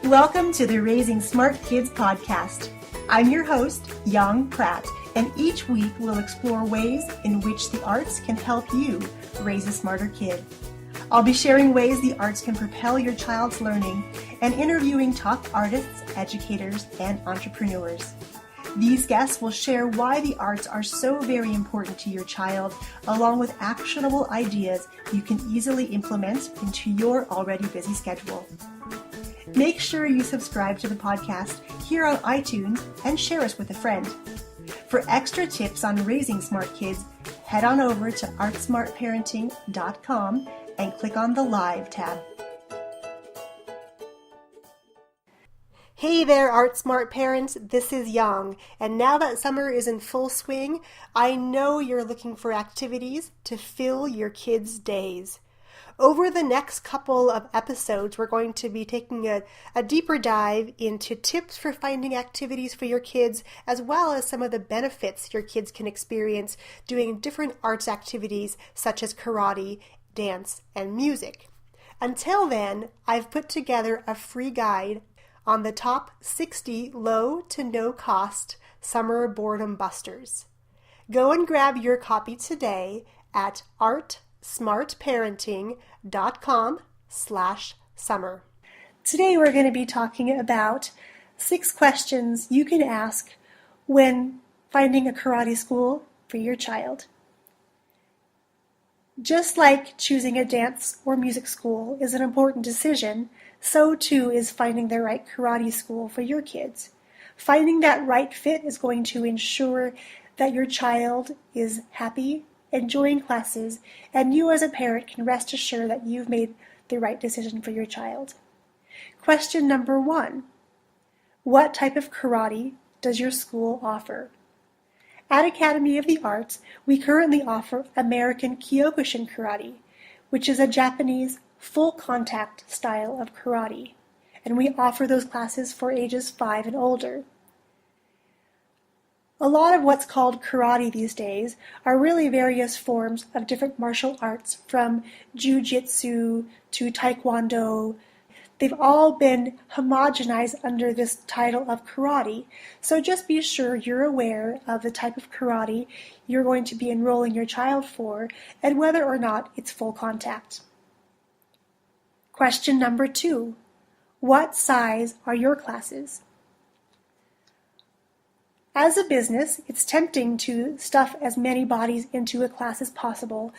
Welcome to the Raising Smart Kids podcast. I'm your host, Yang Pratt, and each week we'll explore ways in which the arts can help you raise a smarter kid. I'll be sharing ways the arts can propel your child's learning and interviewing top artists, educators, and entrepreneurs. These guests will share why the arts are so very important to your child, along with actionable ideas you can easily implement into your already busy schedule. Make sure you subscribe to the podcast here on iTunes and share us with a friend. For extra tips on raising smart kids, head on over to artsmartparenting.com and click on the Live tab. Hey there, Art Smart parents, this is Yang, and now that summer is in full swing, I know you're looking for activities to fill your kids' days. Over the next couple of episodes, we're going to be taking a deeper dive into tips for finding activities for your kids, as well as some of the benefits your kids can experience doing different arts activities such as karate, dance, and music. Until then, I've put together a free guide on the top 60 low to no cost summer boredom busters. Go and grab your copy today at artsmartparenting.com/summer. Today we're going to be talking about 6 questions you can ask when finding a karate school for your child. Just like choosing a dance or music school is an important decision, so too is finding the right karate school for your kids. Finding that right fit is going to ensure that your child is happy, enjoying classes, and you as a parent can rest assured that you've made the right decision for your child. Question number 1. What type of karate does your school offer? At Academy of the Arts, we currently offer American Kyokushin Karate, which is a Japanese full-contact style of karate, and we offer those classes for ages 5 and older. A lot of what's called karate these days are really various forms of different martial arts, from jiu-jitsu to taekwondo. They've all been homogenized under this title of karate, so just be sure you're aware of the type of karate you're going to be enrolling your child for and whether or not it's full contact. Question number 2. What size are your classes? As a business, it's tempting to stuff as many bodies into a class as possible,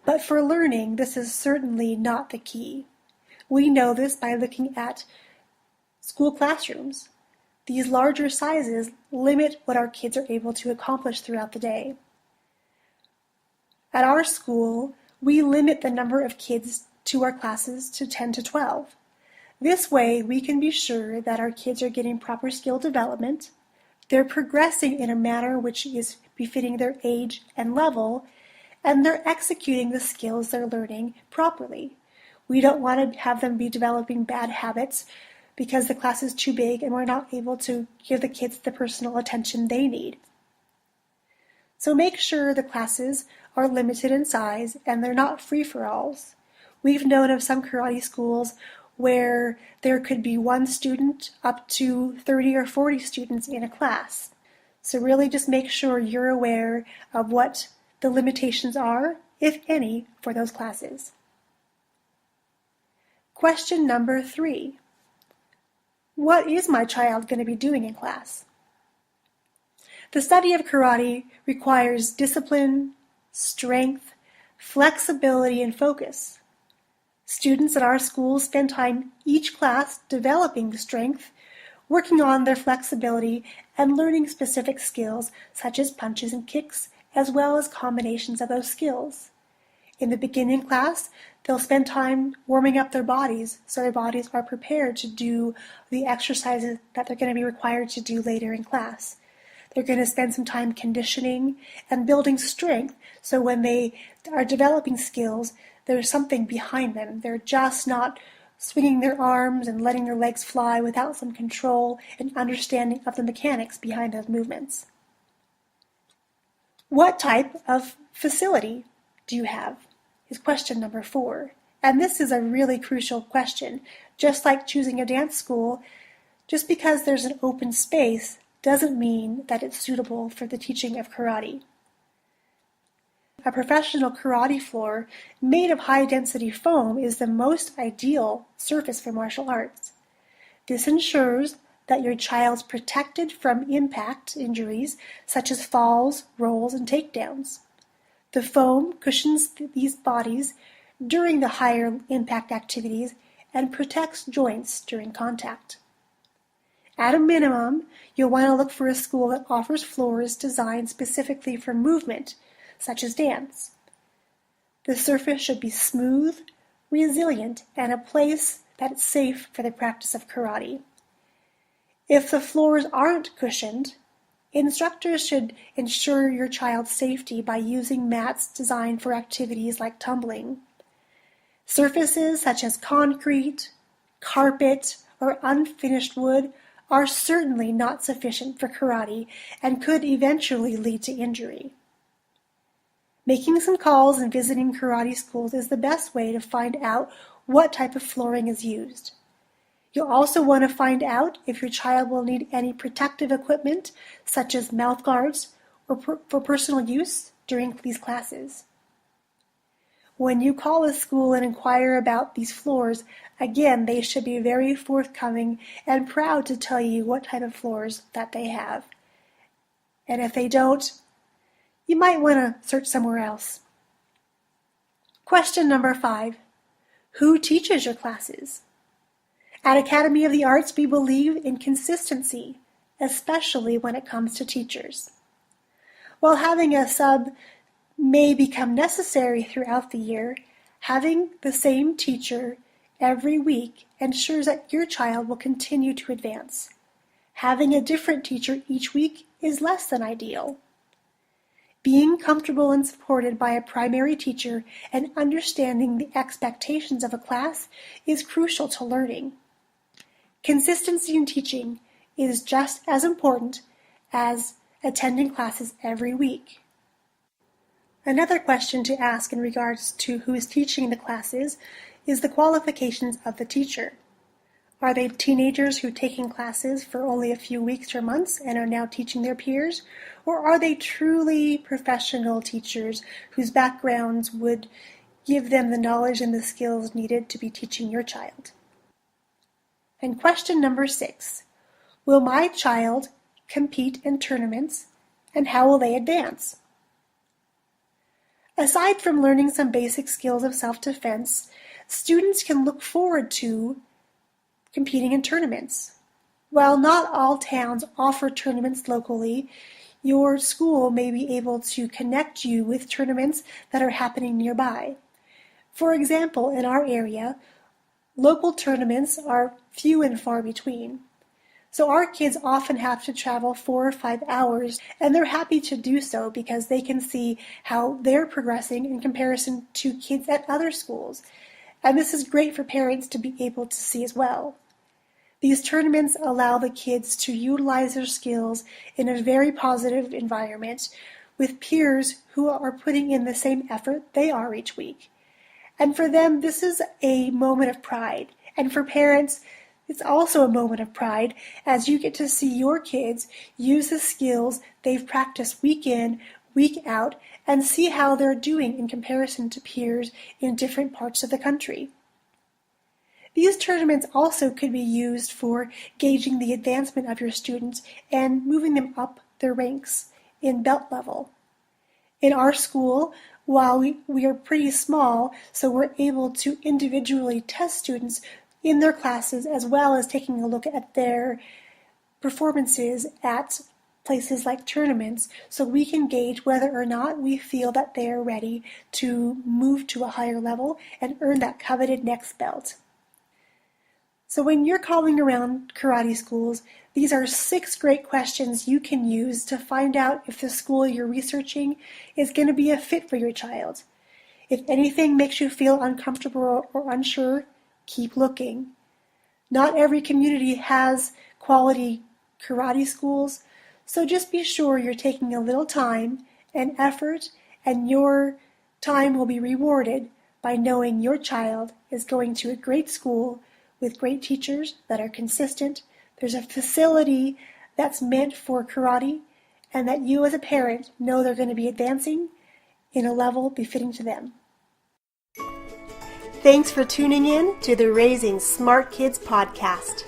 but for learning, this is certainly not the key. We know this by looking at school classrooms. These larger sizes limit what our kids are able to accomplish throughout the day. At our school, we limit the number of kids to our classes to 10 to 12. This way, we can be sure that our kids are getting proper skill development, they're progressing in a manner which is befitting their age and level, and they're executing the skills they're learning properly. We don't want to have them be developing bad habits because the class is too big and we're not able to give the kids the personal attention they need. So make sure the classes are limited in size and they're not free-for-alls. We've known of some karate schools where there could be 1 student up to 30 or 40 students in a class. So really just make sure you're aware of what the limitations are, if any, for those classes. Question number 3. What is my child going to be doing in class? The study of karate requires discipline, strength, flexibility, and focus. Students at our schools spend time each class developing strength, working on their flexibility, and learning specific skills such as punches and kicks, as well as combinations of those skills. In the beginning class, they'll spend time warming up their bodies so their bodies are prepared to do the exercises that they're going to be required to do later in class. They're going to spend some time conditioning and building strength so when they are developing skills, there's something behind them. They're just not swinging their arms and letting their legs fly without some control and understanding of the mechanics behind those movements. What type of facility do you have? Is question number 4. And this is a really crucial question. Just like choosing a dance school, just because there's an open space doesn't mean that it's suitable for the teaching of karate. A professional karate floor made of high-density foam is the most ideal surface for martial arts. This ensures that your child's protected from impact injuries such as falls, rolls, and takedowns. The foam cushions these bodies during the higher impact activities and protects joints during contact. At a minimum, you'll want to look for a school that offers floors designed specifically for movement, such as dance. The surface should be smooth, resilient, and a place that is safe for the practice of karate. If the floors aren't cushioned, instructors should ensure your child's safety by using mats designed for activities like tumbling. Surfaces such as concrete, carpet, or unfinished wood are certainly not sufficient for karate and could eventually lead to injury. Making some calls and visiting karate schools is the best way to find out what type of flooring is used. You'll also want to find out if your child will need any protective equipment, such as mouth guards, or for personal use during these classes. When you call a school and inquire about these floors, again, they should be very forthcoming and proud to tell you what type of floors that they have. And if they don't, you might want to search somewhere else. Question number 5. Who teaches your classes? At Academy of the Arts, we believe in consistency, especially when it comes to teachers. While having a sub may become necessary throughout the year, having the same teacher every week ensures that your child will continue to advance. Having a different teacher each week is less than ideal. Being comfortable and supported by a primary teacher and understanding the expectations of a class is crucial to learning. Consistency in teaching is just as important as attending classes every week. Another question to ask in regards to who is teaching the classes is the qualifications of the teacher. Are they teenagers who are taking classes for only a few weeks or months and are now teaching their peers? Or are they truly professional teachers whose backgrounds would give them the knowledge and the skills needed to be teaching your child? And question number 6, will my child compete in tournaments, and how will they advance? Aside from learning some basic skills of self-defense, students can look forward to competing in tournaments. While not all towns offer tournaments locally, your school may be able to connect you with tournaments that are happening nearby. For example, in our area, local tournaments are few and far between. So our kids often have to travel 4 or 5 hours, and they're happy to do so because they can see how they're progressing in comparison to kids at other schools. And this is great for parents to be able to see as well. These tournaments allow the kids to utilize their skills in a very positive environment with peers who are putting in the same effort they are each week. And for them, this is a moment of pride. And for parents, it's also a moment of pride as you get to see your kids use the skills they've practiced week in, week out, and see how they're doing in comparison to peers in different parts of the country. These tournaments also could be used for gauging the advancement of your students and moving them up their ranks in belt level. In our school, while we are pretty small, so we're able to individually test students in their classes as well as taking a look at their performances at places like tournaments, so we can gauge whether or not we feel that they are ready to move to a higher level and earn that coveted next belt. So when you're calling around karate schools, these are 6 great questions you can use to find out if the school you're researching is going to be a fit for your child. If anything makes you feel uncomfortable or unsure, keep looking. Not every community has quality karate schools, so just be sure you're taking a little time and effort, and your time will be rewarded by knowing your child is going to a great school with great teachers that are consistent. There's a facility that's meant for karate, and that you as a parent know they're going to be advancing in a level befitting to them. Thanks for tuning in to the Raising Smart Kids podcast.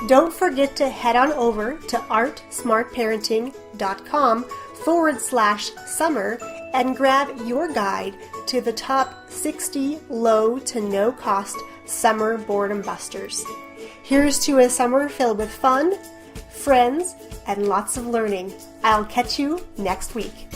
Don't forget to head on over to artsmartparenting.com/summer and grab your guide to the top 60 low to no cost summer boredom busters. Here's to a summer filled with fun, friends, and lots of learning. I'll catch you next week.